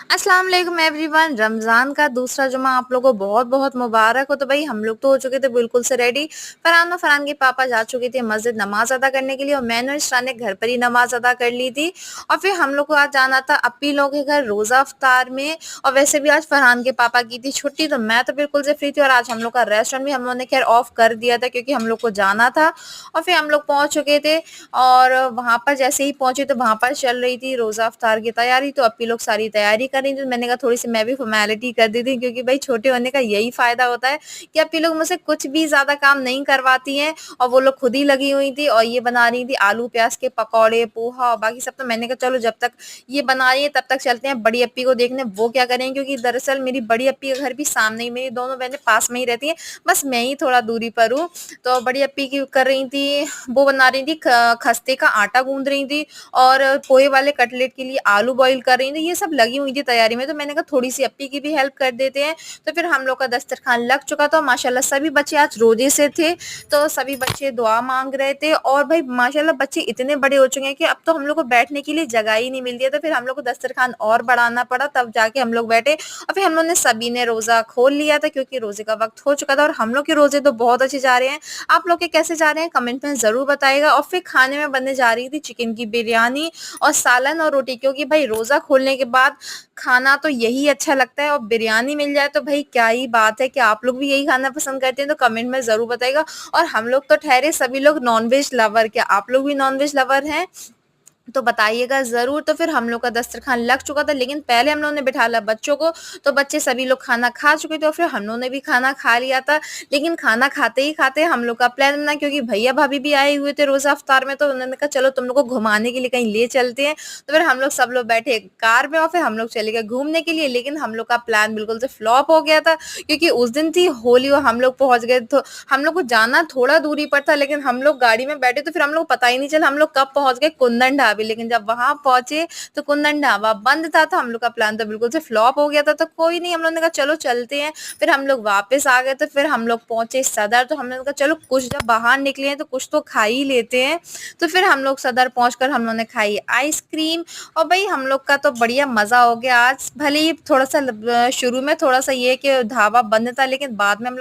अस्सलाम वालेकुम एवरीवन। रमज़ान का दूसरा जुमा आप लोगों को बहुत-बहुत मुबारक हो। तो भई हम लोग तो हो चुके थे बिल्कुल से रेडी। फरहान के पापा जा चुके थे मस्जिद नमाज़ अदा करने के लिए और मैंने और इशरा ने घर पर ही नमाज़ अदा कर ली थी। और फिर हम लोग को आज जाना था अप्पी लोगों के घर रोज़ा इफ्तार में। और वैसे भी आज फरहान के पापा की थी छुट्टी, तो मैं तो बिल्कुल से फ्री थी। और आज हम लोग का रेस्टोरेंट भी हम लोगों ने खैर ऑफ कर दिया था क्योंकि हम लोग को जाना था। और फिर हम लोग पहुँच चुके थे और वहाँ पर जैसे ही पहुँचे तो वहाँ पर चल रही थी रोज़ा इफ्तार की तैयारी। तो अप्पी लोग सारी तैयारी कर रही थी। मैंने कहा थोड़ी-सी मैं भी फ़ॉर्मेलिटी कर दी थी क्योंकि भई छोटे होने का यही फ़ायदा होता है कि अप्पी लोग मुझसे कुछ भी ज़्यादा काम नहीं करवाती हैं और वो लोग खुद ही लगी हुई थी और ये बना रही थी आलू प्याज़ के पकौड़े, पोहा और बाकी सब। तो मैंने कहा चलो जब तक ये बना रही है तब तक चलते हैं बड़ी अप्पी को देखने वो क्या कर रही हैं, क्योंकि दरअसल मेरी बड़ी अप्पी का घर भी सामने ही, मेरी दोनों बहनें पास में ही रहती हैं, बस मैं ही थोड़ा दूरी पर हूँ। तो बड़ी अप्पी की कर रही थी, वो बना रही थी खस्ते का आटा गूँध रही थी और पोहे वाले कटलेट के लिए आलू बॉयल कर रही थी। ये सब लगी हुई थी तैयारी में, तो मैंने कहा थोड़ी-सी अप्पी की भी हेल्प कर देते हैं। तो फिर हम लोग का दस्तरखान लग चुका था। माशाल्लाह सभी बच्चे आज रोज़े से थे, तो सभी बच्चे दुआ माँग रहे थे और भई माशाल्लाह बच्चे इतने बड़े हो चुके हैं कि अब तो हम लोग को बैठने के लिए जगह ही नहीं मिलती है। तो फिर हम लोग को दस्तरखान और बढ़ाना पड़ा, तब जाके हम लोग बैठे और फिर हम लोग ने सभी ने रोज़ा खोल लिया था क्योंकि रोज़े का वक़्त हो चुका था। और हम लोग के रोज़े तो बहुत अच्छे जा रहे हैं। आप लोग के कैसे जा रहे हैं कमेंट में ज़रूर बताइएगा। और फिर खाने में बनने जा रही थी चिकन की बिरयानी और सालन और रोटी, क्योंकि भाई रोज़ा खोलने के बाद खाना तो यही अच्छा लगता है और बिरयानी मिल जाए तो भाई क्या ही बात है। कि आप लोग भी यही खाना पसंद करते हैं तो कमेंट में ज़रूर बताइएगा। और हम लोग तो ठहरे सभी लोग नॉन-वेज लवर, क्या आप लोग भी नॉन-वेज लवर हैं? तो बताइएगा ज़रूर। तो फिर हम लोग का दस्तरखान लग चुका था, लेकिन पहले हम लोगों ने बिठा लिया बच्चों को, तो बच्चे सभी लोग खाना खा चुके थे और फिर हम लोगों ने भी खाना खा लिया था। लेकिन खाना खाते ही खाते हम लोग का प्लान बना, क्योंकि भैया-भाभी भी आए हुए थे रोज़ा इफ्तार में, तो उन्होंने कहा चलो तुम लोग को घुमाने के लिए कहीं ले चलते हैं। तो फिर हम लोग सब लोग बैठे कार में और फिर हम लोग चले गए घूमने के लिए। लेकिन हम लोग का प्लान बिल्कुल से फ्लॉप हो गया था क्योंकि उस दिन थी होली और हम लोग पहुँच गए, तो हम लोग को जाना थोड़ा दूरी पर था, लेकिन हम लोग गाड़ी में बैठे तो फिर हम लोग को पता ही नहीं चला हम लोग कब पहुँच गए कुंदन ढाबे। लेकिन जब वहाँ पहुँचे तो कुंदन ढाबा बंद था, तो हम लोग का प्लान तो बिल्कुल से फ्लॉप हो गया था। तो कोई नहीं, हम लोगों ने कहा चलो चलते हैं। फिर हम लोग वापस आ गए, तो फिर हम लोग पहुँचे सदर, तो हमने कहा चलो कुछ जब बाहर निकले हैं तो कुछ तो खा ही लेते हैं। तो फिर हम लोग सदर पहुँचकर हम लोगों ने खाई आइसक्रीम और भई हम लोग का तो बढ़िया मज़ा हो गया आज। भले ही थोड़ा-सा शुरू में थोड़ा-सा ये है कि ढाबा बंद था, लेकिन बाद में हम लोग